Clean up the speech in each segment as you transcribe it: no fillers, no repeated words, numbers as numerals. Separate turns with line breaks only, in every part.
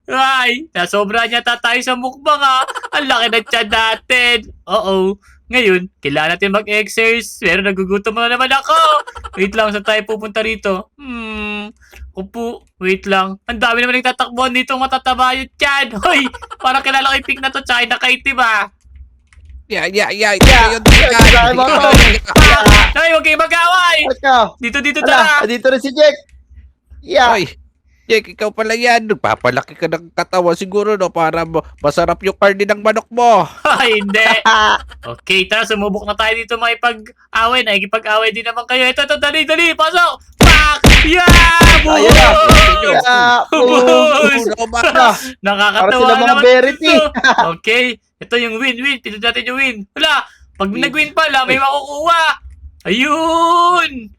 Ay, nasobra niya tayo sa mukbang ha. Ang laki ng tiyan natin. Oo. Ngayon, kailangan natin mag-exercise. Pero nagugutom na naman ako. Wait lang, saan tayo pupunta rito? Upo. Wait lang. Ang dami naman nagtatakbuhan dito. Matataba yung tiyan. Hoy, parang kilala ko yung pink na to. Tsaka yung nakaitim ha.
Yeah.
Kaya mo ako.
Hoy, huwag kayong mag-away.
Ikaw.
Dito,
Ala,
tara.
dito rin si Jack. Yeah.
Oy, Jake, ikaw pala yan. Nagpapalaki ka ng katawan siguro, no? Para masarap yung karne ng manok mo.
Ay, hindi. Okay, tara, sumubok na tayo dito makipag-away. Nakikipag-away din naman kayo. Ito, dali, pasok! Pak! Yeah!
Ayun na.
Boom!
Para
Nakakatawa
sila mga
naman
Verity.
ito. Okay, ito yung win. Pinunod natin yung win. Wala, pag nag-win pala, may makukuha. Ayun!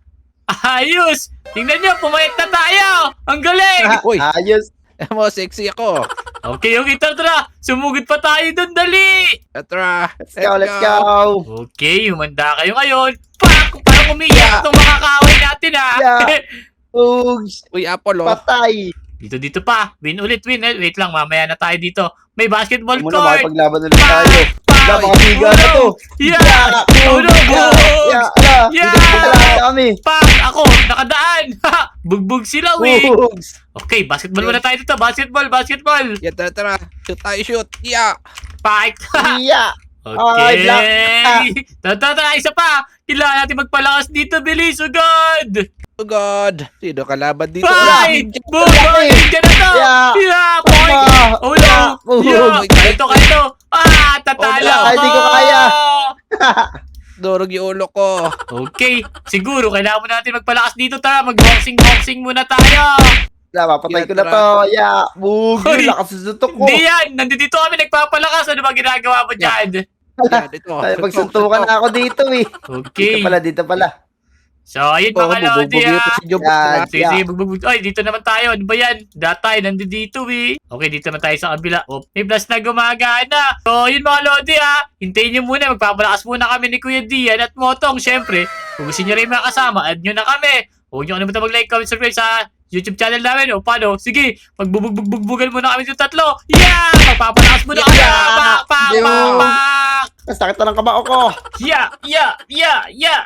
Ayos! Tingnan nyo, pumayat na tayo! Ang galing!
Uy.
Ayos.
Mo, sexy ako.
Okay, tara. Sumugod pa tayo dun, dali!
Tara,
Let's go.
Okay, humanda kayo ngayon. Pak! Parang umiyak itong mga kaaway natin, ha?
Yeah. Ugs.
Uy, Apollo.
Patay.
Dito pa. Win ulit. Wait lang, mamaya na tayo dito. May basketball
Muna
court.
makipaglaban ulit tayo. Wala, mga biga na to.
Yeah! Oh no!
Yeah. Ala.
Yeah.
Dito kami.
Pak! Ako! Nakadaan! Bugbog sila, we!
Ugs.
Okay, basketball muna tayo dito. Basketball!
Yeah, tara. Shoot tayo, shoot. Yeah.
Pak!
Yeah.
Okay!
Ay,
Tara, isa pa! Kailangan natin magpalakas dito, bilis! Agad!
Oh God. Sino kalaban dito?
Ay!
Yeah.
Boom! Ninja na to!
Yeah.
Yeah! Boy! Oh no! Yeah! Kaito! Tatalo
Oh,
ako!
hindi ko kaya.
Durog yung ulo ko.
Okay, siguro kailangan mo natin magpalakas dito. Tara, mag-boxing muna tayo.
Wala, mapatay ko na to. Yeah. Bug.
Hoy.
Lakas sa sutok ko.
Hindi yan, nandito kami nagpapalakas. Ano ba ginagawa mo dyan?
Yan, ito.
Ay, pagsuntukan na ako dito eh.
Okay.
Dito pala.
So, ayun mga lodi
Si Job.
Yan.
Sige, bugbog. Ay, dito naman tayo. Ano ba yan? Datay, nandito eh. Okay, dito naman tayo sa kabila. Oh, may plus na gumagana. So, yun mga lodi hintayin nyo muna. Magpapalakas muna kami ni Kuya Dian at Motong. Siyempre, kung gusto nyo rin makasama, add nyo na kami. Huwag nyo kalimutan mag-like, comment, subscribe sa YouTube channel namin. O, paano? Sige, magbubugbugan muna kami yung tatlo. Yeah! Magpapalakas muna kami. Pak!
Sakit na ng kamao ko.
Yeah!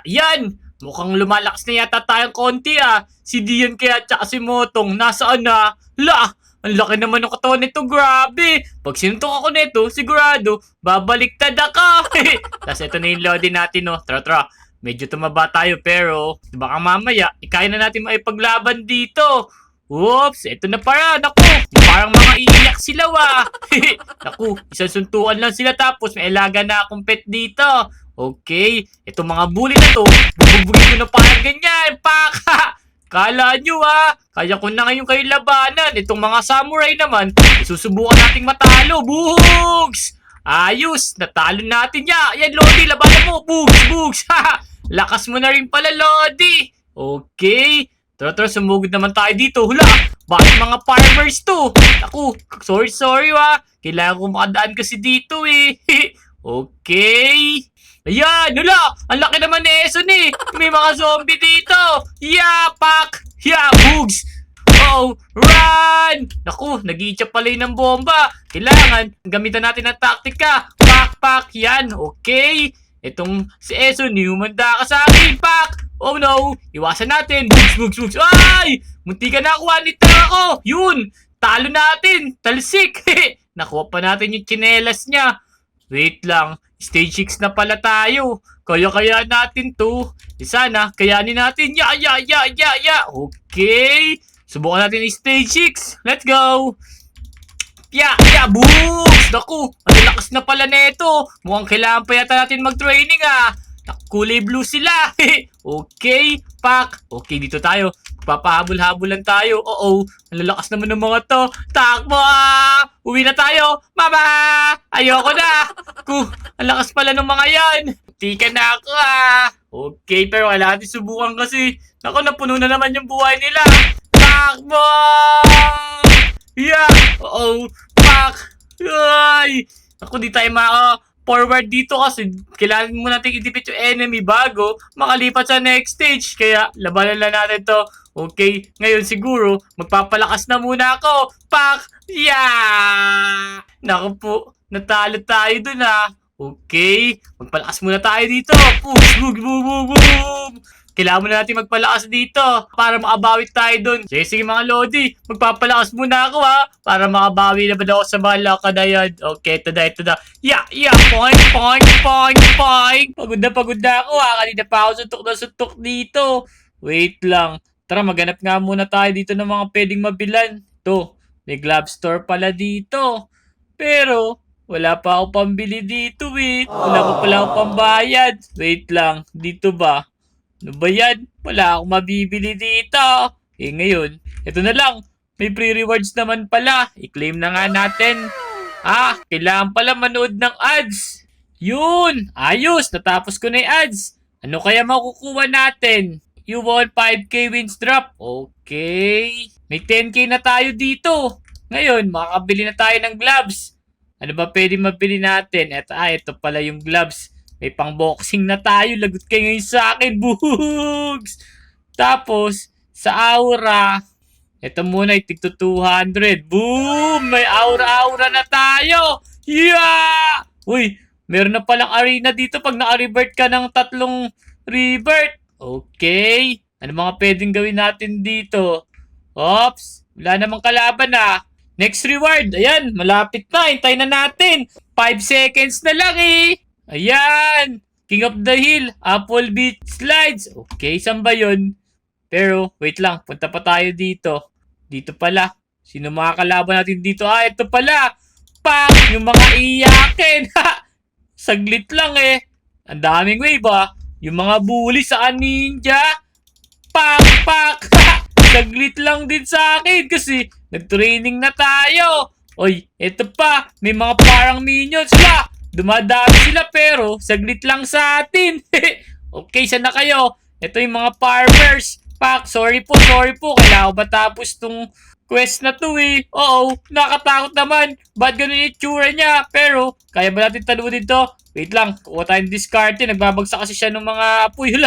Yan! Mukhang lumalakas na yata tayong konti Si Dian kaya tsaka si Motong, nasaan na? Ang laki naman ng katawan nito, grabe. Pag sinuntok ako nito, sigurado, babaliktad ako. Tapos ito na yung lodi natin, no. Tara. Medyo tumaba tayo, pero baka mamaya, ikaya na natin maipaglaban dito. Oops, ito na para. Naku, parang mga iiyak sila, Naku, isang suntukan lang sila tapos may ilaga na akong pet dito. Okay, itong mga bully na to, bubugin ko na parang ganyan, Pak! Kala nyo kaya ko na ngayon kayo labanan. Itong mga samurai naman, isusubukan nating matalo, Bugs! Ayos, natalo natin Yan, Lodi, labanan mo, Bugs! Lakas mo na rin pala, Lodi! Okay, tara, sumugod naman tayo dito. Hula, bakit mga farmers to? Naku, sorry, kailangan ko makadaan kasi dito, Okay. Ayan, ang laki naman ni Eson May mga zombie dito. Yeah, Pak! Yeah, Bugs! Oh, run! Naku, nag-iitsa pala yun ng bomba. Kailangan, gamitan natin ang taktika. Pak! Yan, okay. Itong si Eson, humanda ka sa akin, Pak! Oh no, iwasan natin. Bugs! Ay! Munti ka na ako, ako. Yun, talo natin. Talsik. Nakuha pa natin yung tsinelas niya. Wait lang, stage 6 na pala tayo. Kaya natin to. Sana, kayanin natin. Ya! Okay. Subukan natin yung stage 6. Let's go. Ya! Boost! Naku, ang lakas na pala neto. Mukhang kailangan pa yata natin mag-training Kulay blue sila. Okay, Pak. Okay, dito tayo. Papahabol-habulan tayo. Ang lalakas naman ng mga to. Takbo! Uwi na tayo. Mama! Ayoko na. Ang lakas pala ng mga yan. Tika na ako Okay, pero kailangan natin subukan kasi. Naku, napuno na naman yung buhay nila. Takbo! Yeah! Pak! Ay! Naku, di tayo forward dito kasi kailangan muna natin i-defeat yung enemy bago makalipat sa next stage. Kaya labanan lang natin to. Okay, ngayon siguro magpapalakas na muna ako. Pak! Yeah! Naku po, natalo tayo dun Okay, magpalakas muna tayo dito. Push, boom, boom, boom, boom. Kailangan muna natin magpalakas dito para makabawi tayo dun. Sige mga Lodi, magpapalakas muna ako para makabawi naman ako sa mga lakad na yan. Okay, ito na. Yeah, point. Pagod na ako kanina pa ako suntok dito. Wait lang. Tara, maghanap nga muna tayo dito ng mga pwedeng mabilan. Ito, may glove store pala dito. Pero, wala pa ako pambili dito Wala pa pala ako pambayad. Wait lang, dito ba? Ano ba yan? Wala akong mabibili dito. Ngayon, ito na lang. May free rewards naman pala. I-claim na nga natin. Kailangan pala manood ng ads. Yun! Ayos! Natapos ko na yung ads. Ano kaya makukuha natin? You won 5k wins drop. Okay. May 10k na tayo dito. Ngayon, makakabili na tayo ng gloves. Ano ba pwede mabili natin? Ito pala yung gloves. May pang-boxing na tayo. Lagot kayo ngayon sa akin. Bugs! Tapos, sa aura, ito muna, tigto 200. Boom! May aura-aura na tayo! Yeah! Uy, meron na palang arena dito pag naka-revert ka ng 3 revert. Okay. Ano mga pwedeng gawin natin dito? Oops! Wala namang kalaban Next reward. Ayan, malapit na. Hintay na natin. 5 seconds na lang Ayan! King of the Hill, Apple Beach Slides. Okay, saan ba yun? Pero, wait lang. Punta pa tayo dito. Dito pala. Sino mga kalaban natin dito? Ito pala. Pak! Yung mga iyakin. Saglit lang Ang daming wave Yung mga bully sa ninja. Pak! Saglit lang din sa akin kasi nag-training na tayo. Oy, ito pa. May mga parang minions Dumadami sila pero saglit lang sa atin. Okay, saan na kayo? Ito yung mga farmers. Pak, sorry po. Kailangan ko ba tapos tong quest na to Oo, nakatakot naman. Ba't ganun yung itsura niya? Pero, kaya ba natin talunin to? Wait lang, kuha tayong discard Nagbabagsak kasi siya ng mga apoy.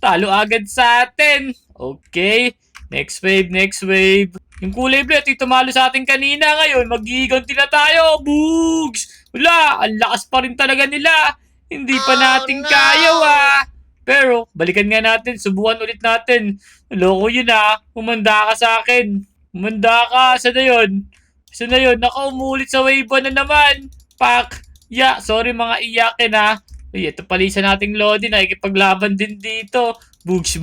Talo agad sa atin. Okay, next wave. Yung kulay blue, tumalo sa atin kanina ngayon. Mag-iiganti na tayo. Bugs! Wala, ang lakas pa rin talaga nila. Hindi pa natin kaya Pero, balikan nga natin. Subukan ulit natin. Loko yun Umanda ka sa akin. Umanda ka. Saan na yun? Umulit sa wave 1 na naman. Pak! Sorry mga iyakin Uy, ito pala isa nating Lodi nakikipaglaban din dito. Bugs.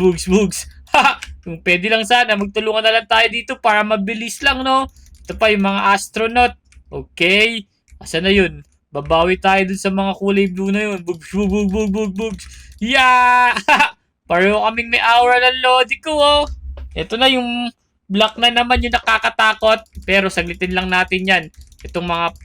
Kung pwede lang sana, magtulungan na lang tayo dito para mabilis lang, no? Ito pa yung mga astronaut. Okay. Asan na yun? Babawi tayo dun sa mga kulay blue na yun. Bugs. Yeah! Pareho kaming may aura ng Lodi ko, Ito na yung black na naman yung nakakatakot. Pero saglitin lang natin yan. Itong mga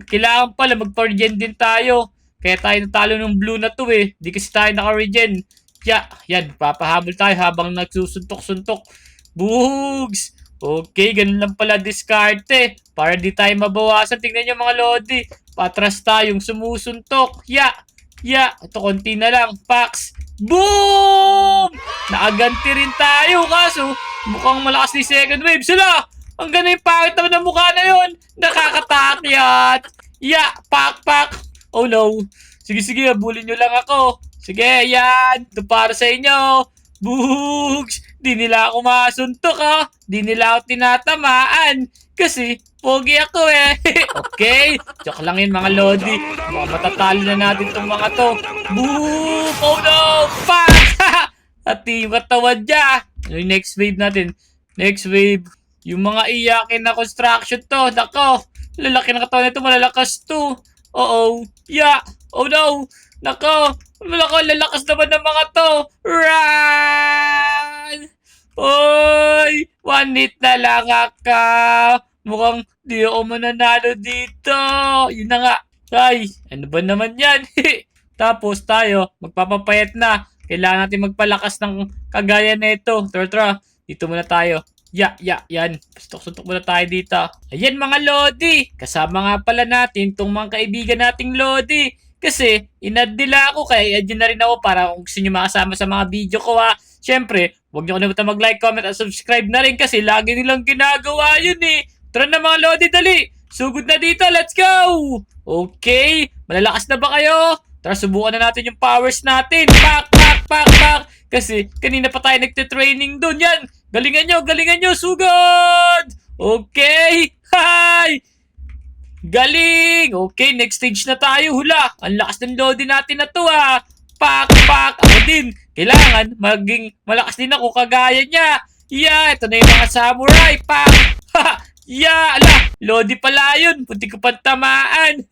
kailangan pala mag-regen din tayo. Kaya tayo natalo ng blue na to Di kasi tayo naka-regen. Yan. Papahabol tayo habang nagsusuntok-suntok. Bugs! Okay, ganun lang pala diskarte. Para di tayo mabawasan. Tingnan nyo mga Lodi. Patras tayong sumusuntok. Ito konti na lang. Pax. Boom! Nakaganti rin tayo. Kaso, mukhang malakas ni second wave. Sila! Ang ganda yung pangit naman ng mukha na yun. Nakakatakyat. Pak. Oh no. Sige, abulin nyo lang ako. Sige, yan. Ito para sa inyo. Bugs! Di nila ako masuntok Di nila ako tinatamaan. Kasi, pogi ako Okay? Joke lang yun mga Lodi. Mukhang matatalo na natin tong mga to. Boom! Oh no! Pak! At yung katawan niya. Ano yung next wave natin? Next wave. Yung mga iyakin na construction to. Nako! Lalaki ng katawan nito. Malalakas to. Oh no! Nako! Lalakas naman ng mga to. Run! Oy! 1 hit na lang ako. Mukhang di ako mananalo dito. Yun na nga. Ay, ano ba naman yan? Tapos tayo, magpapapayat na. Kailangan natin magpalakas ng kagaya na ito. Tara, dito muna tayo. Yan. Suntok muna tayo dito. Ayan mga Lodi. Kasama nga pala natin tong mga kaibigan nating Lodi. Kasi, inad nila ako kaya add nyo na rin ako para kung gusto nyo makasama sa mga video ko ha. Siyempre, huwag nyo kalimutan mag-like, comment, at subscribe na rin kasi lagi nilang ginagawa yun eh. Tara na mga Lodi, dali. Sugod na dito, let's go! Okay, malalakas na ba kayo? Tara, subukan na natin yung powers natin. Pak! Kasi kanina pa tayo nagte-training doon. Yan, galingan nyo, sugod! Okay, hi! Galing! Okay, next stage na tayo. Hula, ang lakas ng Lodi natin na to ha. Pak! Ako din. Kailangan maging malakas din ako kagaya niya. Yeah, ito na yung mga samurai. Pak! Ha! Yeah! Ala! Lodi pala yun. Punti ko pang tamaan.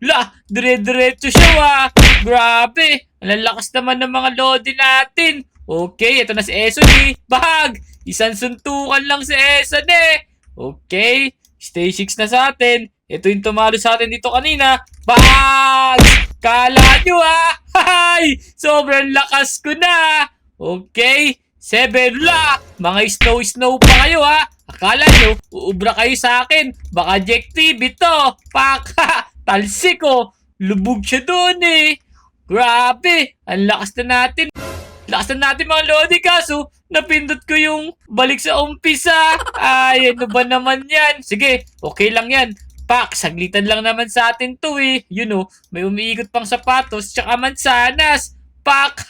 La! Dire-diretso siya wa. Grabe! Ang lakas naman ng mga Lodi natin. Okay, ito na si Eson eh. Bahag! Isang suntukan lang si Eson eh. Okay, stage 6 na sa atin. Ito yung tumalo sa atin dito kanina. Bag! Kala nyo ha! Hay! Sobrang lakas ko na! Okay, 7 la! Mga snow pa kayo ha! Akala nyo, uubra kayo sa akin. Baka objective ito. Pak! Talsik ko! Lubog siya doon eh! Grabe! Ang lakas na natin! Lakas na natin mga Lodi kaso napindot ko yung balik sa umpisa. Ay, ano ba naman yan? Sige, okay lang yan. Pak, saglitan lang naman sa atin to eh. You know, may umiikot pang sapatos tsaka mansanas. Pak,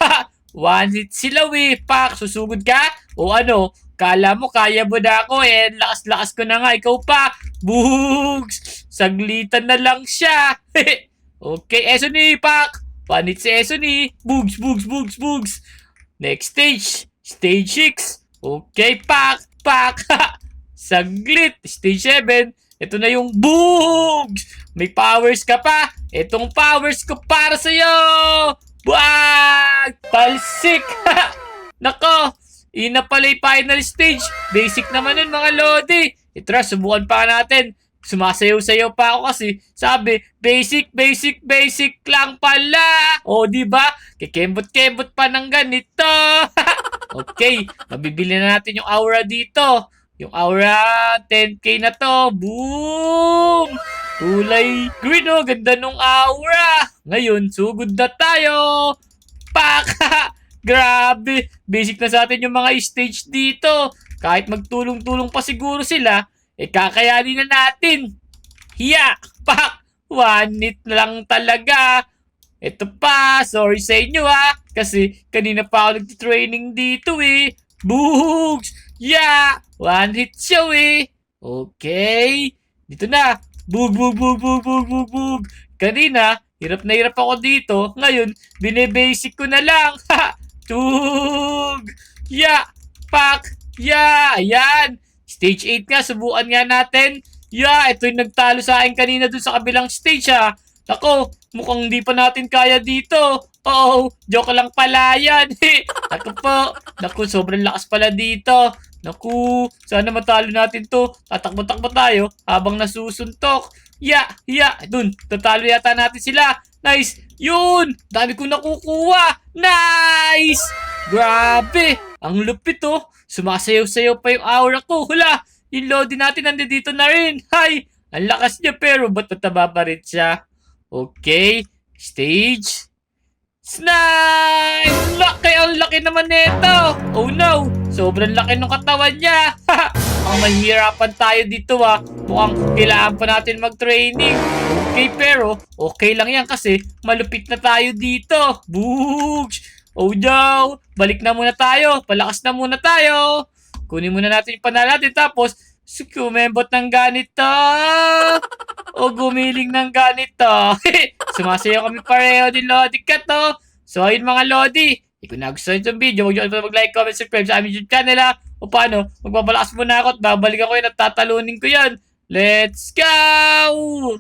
one hit sila eh. Pak, susugod ka? O ano, kala mo kaya mo na ako eh. Lakas-lakas ko na nga, ikaw pa. Bugs! Saglitan na lang siya. Okay, Eson eh, Pak. One hit si Eson eh. Bugs. Next stage, stage 6. Okay, Pak. Saglit, stage 7. Ito na yung bugs! May powers ka pa! Itong powers ko para sa'yo! Buwag! Talsik! Nako! Ina pala yung final stage. Basic naman yun mga Lodi. Itra, subukan pa natin. Sumasayaw-sayaw pa ako kasi sabi, basic lang pala. O, diba? Kikembot-kembot pa ng ganito. Okay, mabibili na natin yung aura dito. Yung aura, 10k na to. Boom! Kulay green oh. Ganda nung aura. Ngayon, sugod na tayo. Pak! Grabe. Basic na sa atin yung mga stage dito. Kahit magtulong-tulong pa siguro sila, kakayanin na natin. Hiya! Pak! One hit na lang talaga. Ito pa. Sorry sa inyo ha. Kasi kanina pa ako nag-training dito eh. Bugs! Yeah! One hit siya eh. Okay. Dito na. Bug. Kanina, hirap na hirap ako dito. Ngayon, binebasic ko na lang. Ha! Tug! Yeah! Pak! Yeah! Ayan. Stage 8 nga. Subukan nga natin. Yeah! Ito yung nagtalo sa akin kanina dun sa kabilang stage ha. Ako, mukhang hindi pa natin kaya dito. Oo, joke lang pala yan. Naku po. Naku, sobrang lakas pala dito. Naku, sana matalo natin to. Tatakbo-takbo tayo habang nasusuntok. Ya. Dun, tatalo yata natin sila. Nice. Yun, dami kong nakukuha. Nice. Grabe, ang lupit oh. Sumasayaw-sayaw pa yung aura ko. Hula, yung Lodi natin nandito na rin. Hay, ang lakas niya pero ba't mataba pa rin siya? Okay, stage 9! Ang laki naman nito! Oh no! Sobrang laki ng katawan niya! Ang mahirapan tayo dito ha. Mukhang kailangan pa natin mag-training. Okay, pero okay lang yan kasi malupit na tayo dito. Bugs! Oh no! Balik na muna tayo. Palakas na muna tayo. Kunin muna natin yung panalo natin tapos kumembot ng ganito. O gumiling ng ganito. Sumasayaw kami pareho ni Lodi ka to. So ayun mga Lodi, kung nagustuhan itong video, huwag nyo mag-like, comment, subscribe sa aming YouTube channel ha. O paano, magbabalakas muna ako at babalik ako yun at tatalunin ko yan. Let's go!